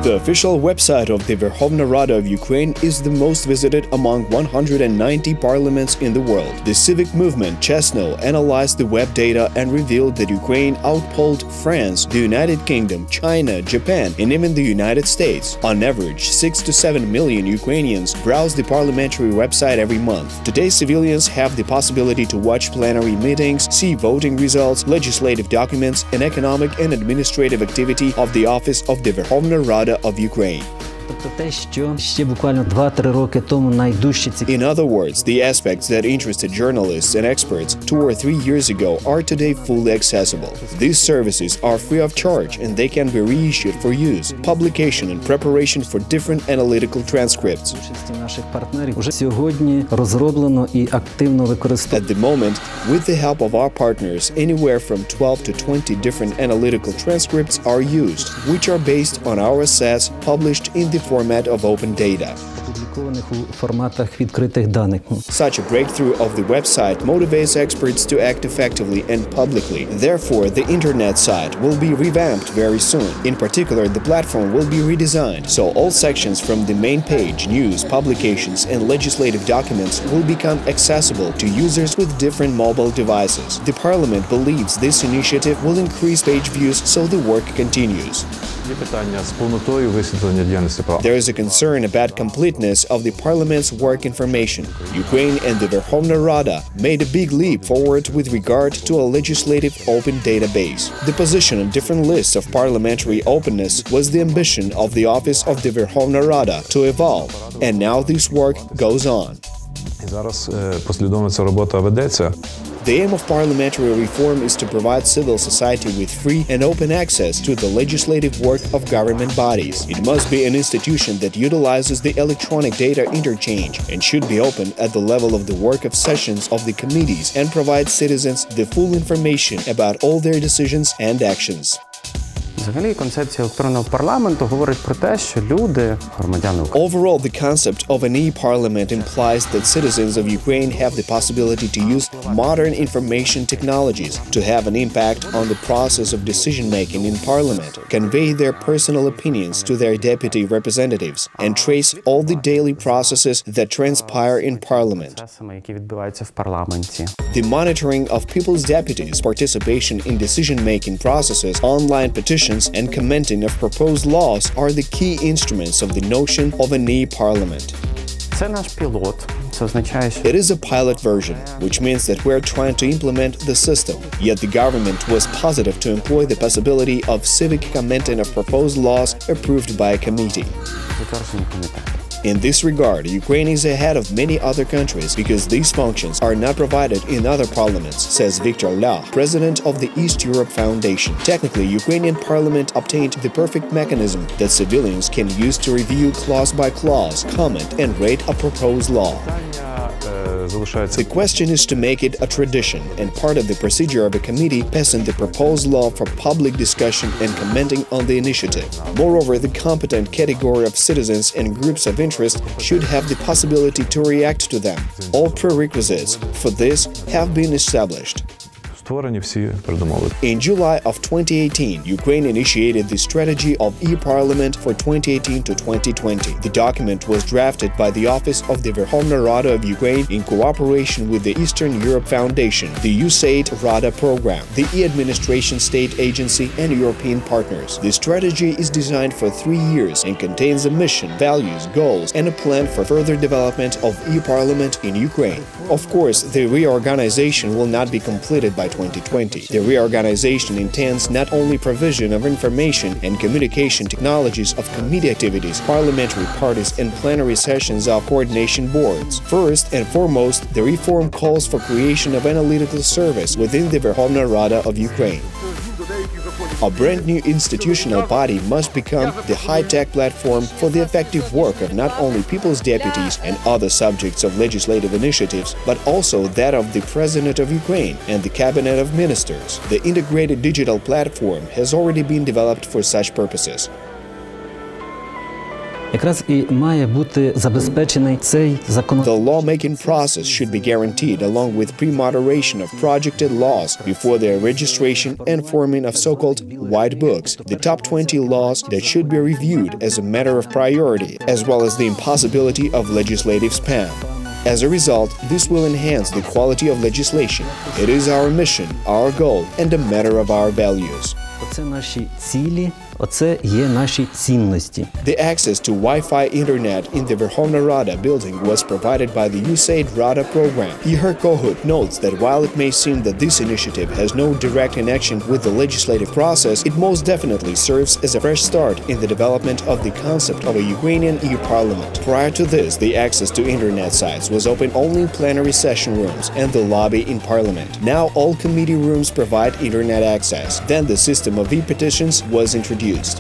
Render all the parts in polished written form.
The official website of the Verkhovna Rada of Ukraine is the most visited among 190 parliaments in the world. The civic movement Chesno analyzed the web data and revealed that Ukraine outpolled France, the United Kingdom, China, Japan, and even the United States. On average, 6 to 7 million Ukrainians browse the parliamentary website every month. Today, civilians have the possibility to watch plenary meetings, see voting results, legislative documents, and economic and administrative activity of the office of the Verkhovna Rada of Ukraine. In other words, the aspects that interested journalists and experts 2 or 3 years ago are today fully accessible. These services are free of charge and they can be reissued for use, publication and preparation for different analytical transcripts. At the moment, with the help of our partners, anywhere from 12 to 20 different analytical transcripts are used, which are based on our assets published in the format of open data. Such a breakthrough of the website motivates experts to act effectively and publicly. Therefore, the internet site will be revamped very soon. In particular, the platform will be redesigned, so all sections from the main page, news, publications, and legislative documents will become accessible to users with different mobile devices. The Parliament believes this initiative will increase page views, so the work continues. There is a concern about completeness of the Parliament's work information. Ukraine and the Verkhovna Rada made a big leap forward with regard to a legislative open database. The position on different lists of parliamentary openness was the ambition of the office of the Verkhovna Rada to evolve, and now this work goes on. The aim of parliamentary reform is to provide civil society with free and open access to the legislative work of government bodies. It must be an institution that utilizes the electronic data interchange and should be open at the level of the work of sessions of the committees and provide citizens the full information about all their decisions and actions. Overall, the concept of an e-parliament implies that citizens of Ukraine have the possibility to use modern information technologies to have an impact on the process of decision-making in parliament, convey their personal opinions to their deputy representatives, and trace all the daily processes that transpire in parliament. The monitoring of people's deputies' participation in decision-making processes, online petitions, and commenting of proposed laws are the key instruments of the notion of an e-parliament. It is a pilot version, which means that we're trying to implement the system, yet the government was positive to employ the possibility of civic commenting of proposed laws approved by a committee. In this regard, Ukraine is ahead of many other countries because these functions are not provided in other parliaments, says Viktor Lach, president of the East Europe Foundation. Technically, Ukrainian parliament obtained the perfect mechanism that civilians can use to review clause by clause, comment, and rate a proposed law. The question is to make it a tradition and part of the procedure of a committee passing the proposed law for public discussion and commenting on the initiative. Moreover, the competent category of citizens and groups of interest should have the possibility to react to them. All prerequisites for this have been established. In July of 2018, Ukraine initiated the strategy of e-parliament for 2018 to 2020. The document was drafted by the office of the Verkhovna Rada of Ukraine in cooperation with the Eastern Europe Foundation, the USAID Rada program, the e-administration state agency, and European partners. The strategy is designed for 3 years and contains a mission, values, goals, and a plan for further development of e-parliament in Ukraine. Of course, the reorganization will not be completed by 2020. The reorganization intends not only provision of information and communication technologies of committee activities, parliamentary parties, and plenary sessions of coordination boards. First and foremost, the reform calls for creation of analytical service within the Verkhovna Rada of Ukraine. A brand new institutional body must become the high-tech platform for the effective work of not only people's deputies and other subjects of legislative initiatives, but also that of the President of Ukraine and the Cabinet of Ministers. The integrated digital platform has already been developed for such purposes. якраз і має бути забезпечений цей The lawmaking process should be guaranteed along with pre-moderation of projected laws before their registration and forming of so-called white books, the top 20 laws that should be reviewed as a matter of priority, as well as the impossibility of legislative spam. As a result, this will enhance the quality of legislation. It is our mission, our goal, and a matter of our values. Оце наші цілі, оце є наші цінності. The access to Wi-Fi internet in the Verkhovna Rada building was provided by the USAID Rada program. Ihor Kohut notes that while it may seem that this initiative has no direct connection with the legislative process, it most definitely serves as a fresh start in the development of the concept of a Ukrainian e-parliament. Prior to this, the access to internet sites was open only in plenary session rooms and the lobby in parliament. Now all committee rooms provide internet access. Then the system of e-petitions was introduced.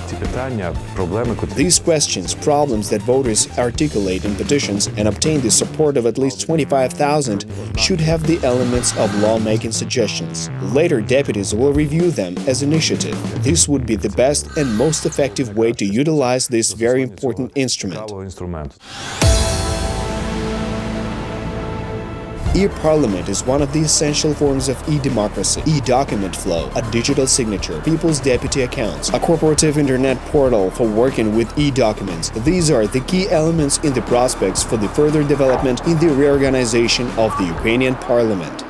These questions, problems that voters articulate in petitions and obtain the support of at least 25,000 should have the elements of lawmaking suggestions. Later, deputies will review them as initiative. This would be the best and most effective way to utilize this very important instrument. E-Parliament is one of the essential forms of e-democracy, e-document flow, a digital signature, people's deputy accounts, a corporative internet portal for working with e-documents. These are the key elements in the prospects for the further development in the reorganization of the Ukrainian Parliament.